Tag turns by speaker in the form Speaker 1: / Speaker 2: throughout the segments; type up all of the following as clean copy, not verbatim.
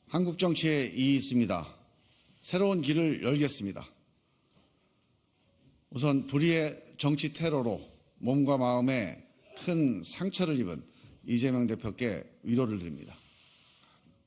Speaker 1: 한국 정치에 이 있습니다. 새로운 길을 열겠습니다. 우선 불의의 정치 테러로 몸과 마음에 큰 상처를 입은 이재명 대표께 위로를 드립니다.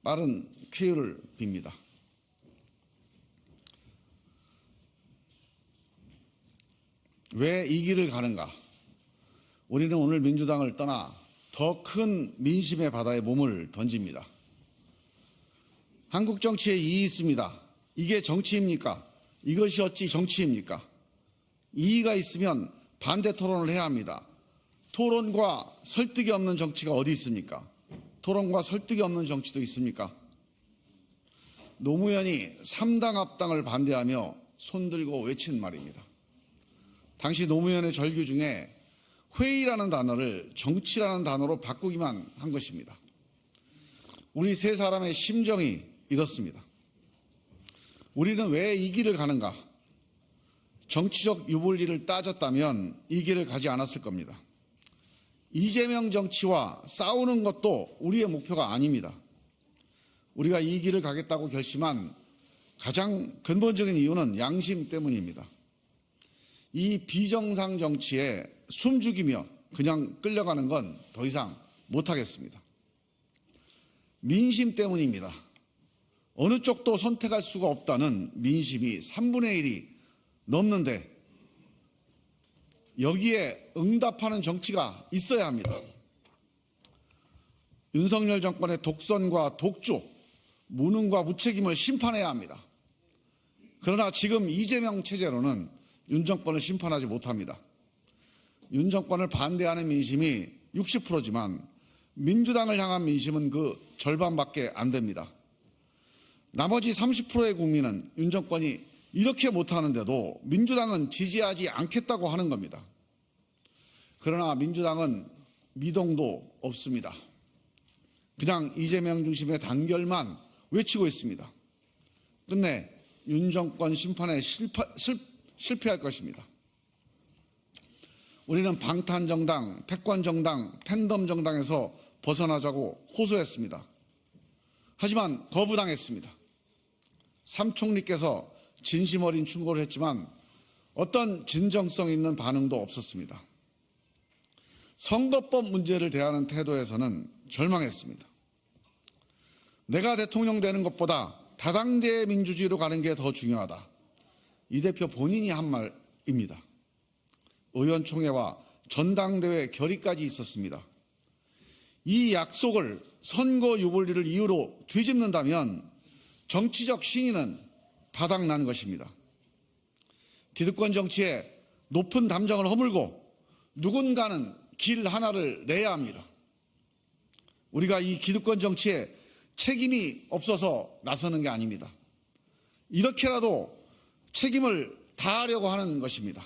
Speaker 1: 빠른 쾌유를 빕니다. 왜 이 길을 가는가? 우리는 오늘 민주당을 떠나 더 큰 민심의 바다에 몸을 던집니다. 한국 정치에 이익이 있습니다. 이게 정치입니까? 이것이 어찌 정치입니까? 이의가 있으면 반대 토론을 해야 합니다. 토론과 설득이 없는 정치가 어디 있습니까? 토론과 설득이 없는 정치도 있습니까? 노무현이 3당 합당을 반대하며 손들고 외친 말입니다. 당시 노무현의 절규 중에 회의라는 단어를 정치라는 단어로 바꾸기만 한 것입니다. 우리 세 사람의 심정이 이렇습니다. 우리는 왜 이 길을 가는가? 정치적 유불리를 따졌다면 이 길을 가지 않았을 겁니다. 이재명 정치와 싸우는 것도 우리의 목표가 아닙니다. 우리가 이 길을 가겠다고 결심한 가장 근본적인 이유는 양심 때문입니다. 이 비정상 정치에 숨죽이며 그냥 끌려가는 건 더 이상 못하겠습니다. 민심 때문입니다. 어느 쪽도 선택할 수가 없다는 민심이 3분의 1이 넘는데 여기에 응답하는 정치가 있어야 합니다. 윤석열 정권의 독선과 독주, 무능과 무책임을 심판해야 합니다. 그러나 지금 이재명 체제로는 윤 정권을 심판하지 못합니다. 윤 정권을 반대하는 민심이 60%지만 민주당을 향한 민심은 그 절반밖에 안 됩니다. 나머지 30%의 국민은 윤 정권이 이렇게 못하는데도 민주당은 지지하지 않겠다고 하는 겁니다. 그러나 민주당은 미동도 없습니다. 그냥 이재명 중심의 단결만 외치고 있습니다. 끝내 윤 정권 심판에 실패할 것입니다. 우리는 방탄정당, 패권정당, 팬덤정당에서 벗어나자고 호소했습니다. 하지만 거부당했습니다. 삼 총리께서 진심 어린 충고를 했지만 어떤 진정성 있는 반응도 없었습니다. 선거법 문제를 대하는 태도에서는 절망했습니다. 내가 대통령 되는 것보다 다당제 민주주의로 가는 게 더 중요하다. 이 대표 본인이 한 말입니다. 의원총회와 전당대회 결의까지 있었습니다. 이 약속을 선거 유불리를 이유로 뒤집는다면 정치적 신의는 바닥난 것입니다. 기득권 정치에 높은 담정을 허물고 누군가는 길 하나를 내야 합니다. 우리가 이 기득권 정치에 책임이 없어서 나서는 게 아닙니다. 이렇게라도 책임을 다하려고 하는 것입니다.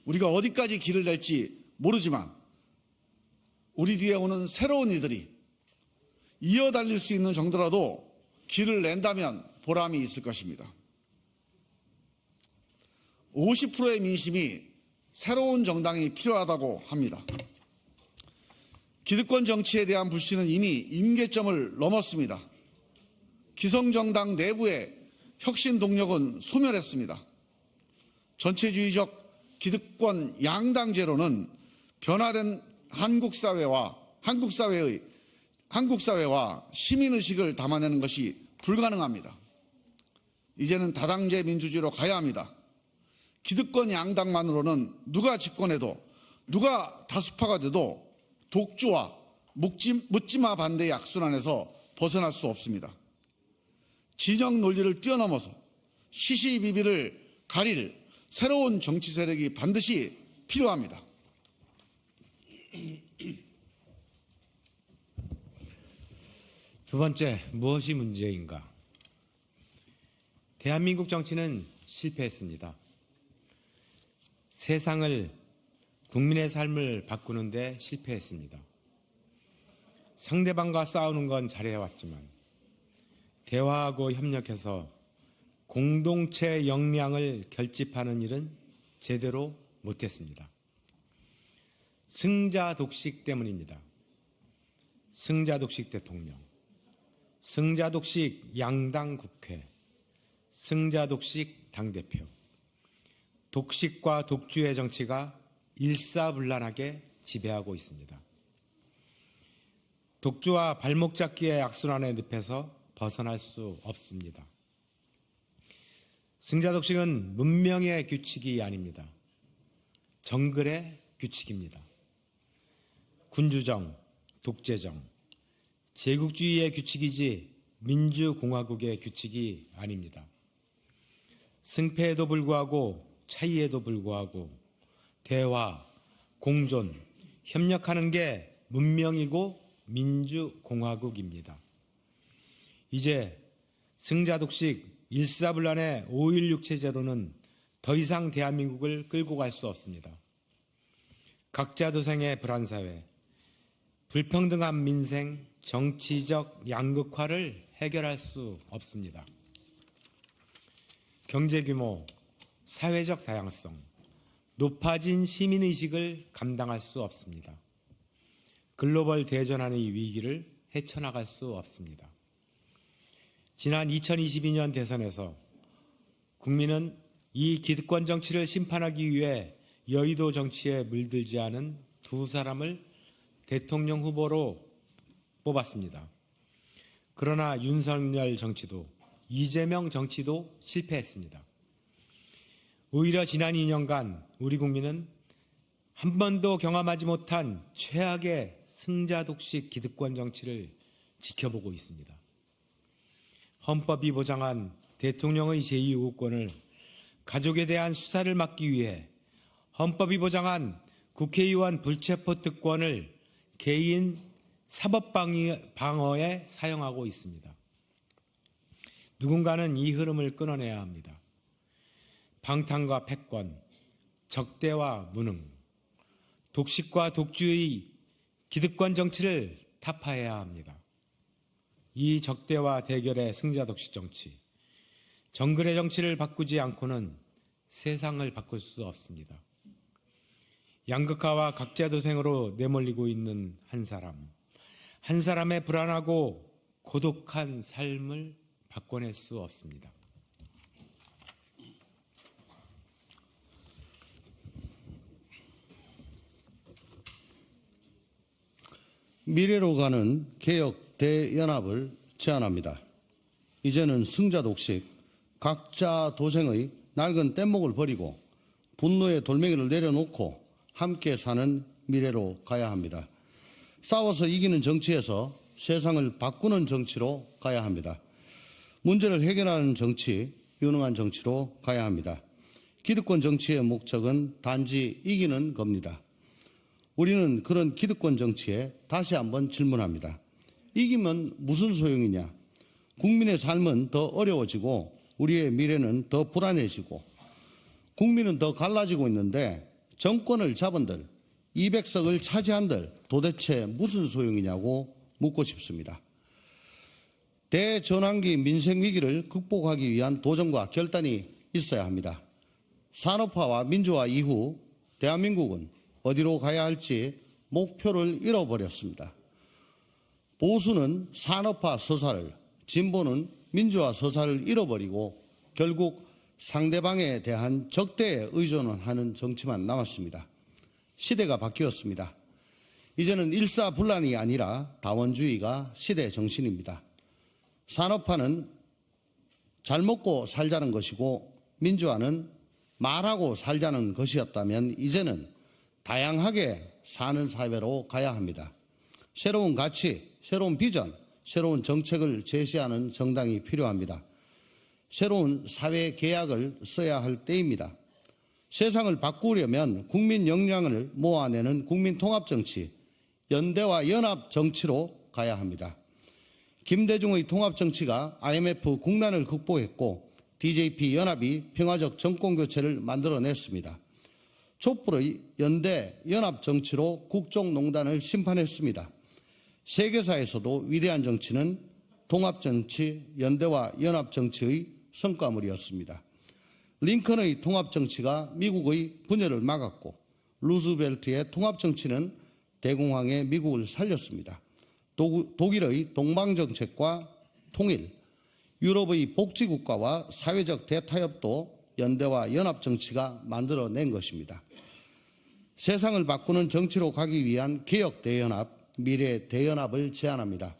Speaker 1: 우리가 어디까지 길을 낼지 모르지만 우리 뒤에 오는 새로운 이들이 이어달릴 수 있는 정도라도 길을 낸다면 보람이 있을 것입니다. 50%의 민심이 새로운 정당이 필요하다고 합니다. 기득권 정치에 대한 불신은 이미 임계점을 넘었습니다. 기성정당 내부의 혁신 동력은 소멸했습니다. 전체주의적 기득권 양당제로는 변화된 한국 사회와 시민의식을 담아내는 것이 불가능합니다. 이제는 다당제 민주주의로 가야 합니다. 기득권 양당만으로는 누가 집권해도 누가 다수파가 돼도 독주와 묻지마 반대의 악순환에서 벗어날 수 없습니다. 진영 논리를 뛰어넘어서 시시비비를 가릴 새로운 정치 세력이 반드시 필요합니다.
Speaker 2: 두 번째, 무엇이 문제인가? 대한민국 정치는 실패했습니다. 세상을, 국민의 삶을 바꾸는 데 실패했습니다. 상대방과 싸우는 건 잘해왔지만 대화하고 협력해서 공동체 역량을 결집하는 일은 제대로 못했습니다. 승자 독식 때문입니다. 승자 독식 대통령, 승자독식 양당 국회, 승자독식 당대표, 독식과 독주의 정치가 일사불란하게 지배하고 있습니다. 독주와 발목 잡기의 악순환의 늪에서 벗어날 수 없습니다. 승자독식은 문명의 규칙이 아닙니다. 정글의 규칙입니다. 군주정, 독재정, 제국주의의 규칙이지 민주공화국의 규칙이 아닙니다. 승패에도 불구하고 차이에도 불구하고 대화, 공존, 협력하는 게 문명이고 민주공화국입니다. 이제 승자독식 일사불란의 5.16 체제로는 더 이상 대한민국을 끌고 갈 수 없습니다. 각자도생의 불안사회, 불평등한 민생, 정치적 양극화를 해결할 수 없습니다. 경제규모, 사회적 다양성, 높아진 시민의식을 감당할 수 없습니다. 글로벌 대전환의 위기를 헤쳐나갈 수 없습니다. 지난 2022년 대선에서 국민은 이 기득권 정치를 심판하기 위해 여의도 정치에 물들지 않은 두 사람을 대통령 후보로 뽑았습니다. 그러나 윤석열 정치도 이재명 정치도 실패했습니다. 오히려 지난 2년간 우리 국민은 한 번도 경험하지 못한 최악의 승자독식 기득권 정치를 지켜보고 있습니다. 헌법이 보장한 대통령의 제2요구권을 가족에 대한 수사를 막기 위해 헌법이 보장한 국회의원 불체포 특권을 개인 사법 방어에 사용하고 있습니다. 누군가는 이 흐름을 끊어내야 합니다. 방탕과 패권, 적대와 무능, 독식과 독주의 기득권 정치를 타파해야 합니다. 이 적대와 대결의 승자독식 정치, 정글의 정치를 바꾸지 않고는 세상을 바꿀 수 없습니다. 양극화와 각자도생으로 내몰리고 있는 한 사람의 불안하고 고독한 삶을 바꿔낼 수 없습니다.
Speaker 3: 미래로 가는 개혁 대연합을 제안합니다. 이제는 승자독식, 각자 도생의 낡은 뗏목을 버리고 분노의 돌멩이를 내려놓고 함께 사는 미래로 가야 합니다. 싸워서 이기는 정치에서 세상을 바꾸는 정치로 가야 합니다. 문제를 해결하는 정치, 유능한 정치로 가야 합니다. 기득권 정치의 목적은 단지 이기는 겁니다. 우리는 그런 기득권 정치에 다시 한번 질문합니다. 이기면 무슨 소용이냐? 국민의 삶은 더 어려워지고 우리의 미래는 더 불안해지고 국민은 더 갈라지고 있는데 정권을 잡은들, 200석을 차지한들 도대체 무슨 소용이냐고 묻고 싶습니다. 대전환기 민생위기를 극복하기 위한 도전과 결단이 있어야 합니다. 산업화와 민주화 이후 대한민국은 어디로 가야 할지 목표를 잃어버렸습니다. 보수는 산업화 서사를, 진보는 민주화 서사를 잃어버리고 결국 상대방에 대한 적대에 의존하는 정치만 남았습니다. 시대가 바뀌었습니다. 이제는 일사불란이 아니라 다원주의가 시대 정신입니다. 산업화는 잘 먹고 살자는 것이고 민주화는 말하고 살자는 것이었다면 이제는 다양하게 사는 사회로 가야 합니다. 새로운 가치, 새로운 비전, 새로운 정책을 제시하는 정당이 필요합니다. 새로운 사회 계약을 써야 할 때입니다. 세상을 바꾸려면 국민 역량을 모아내는 국민통합정치, 연대와 연합정치로 가야 합니다. 김대중의 통합정치가 IMF 국난을 극복했고 DJP 연합이 평화적 정권교체를 만들어냈습니다. 촛불의 연대 연합정치로 국정농단을 심판했습니다. 세계사에서도 위대한 정치는 통합정치, 연대와 연합정치의 성과물이었습니다. 링컨의 통합정치가 미국의 분열을 막았고 루즈벨트의 통합정치는 대공황의 미국을 살렸습니다. 독일의 동방정책과 통일, 유럽의 복지국가와 사회적 대타협도 연대와 연합정치가 만들어낸 것입니다. 세상을 바꾸는 정치로 가기 위한 개혁 대연합, 미래 대연합을 제안합니다.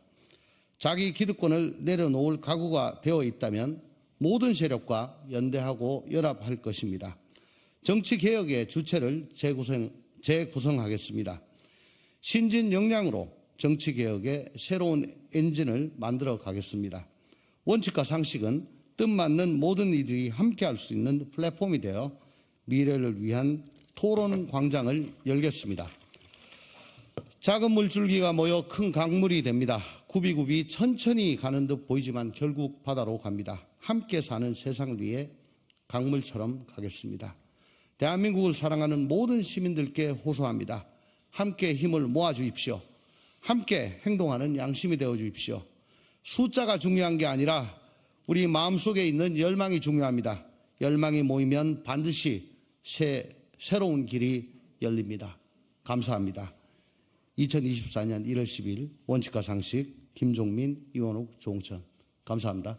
Speaker 3: 자기 기득권을 내려놓을 각오가 되어 있다면 모든 세력과 연대하고 연합할 것입니다. 정치개혁의 주체를 재구성하겠습니다. 신진 역량으로 정치개혁의 새로운 엔진을 만들어 가겠습니다. 원칙과 상식은 뜻맞는 모든 이들이 함께할 수 있는 플랫폼이 되어 미래를 위한 토론 광장을 열겠습니다. 작은 물줄기가 모여 큰 강물이 됩니다. 굽이굽이 천천히 가는 듯 보이지만 결국 바다로 갑니다. 함께 사는 세상을 위해 강물처럼 가겠습니다. 대한민국을 사랑하는 모든 시민들께 호소합니다. 함께 힘을 모아주십시오. 함께 행동하는 양심이 되어주십시오. 숫자가 중요한 게 아니라 우리 마음속에 있는 열망이 중요합니다. 열망이 모이면 반드시 새로운 길이 열립니다. 감사합니다. 2024년 1월 10일 원칙과 상식 김종민, 이원욱, 조홍천 감사합니다.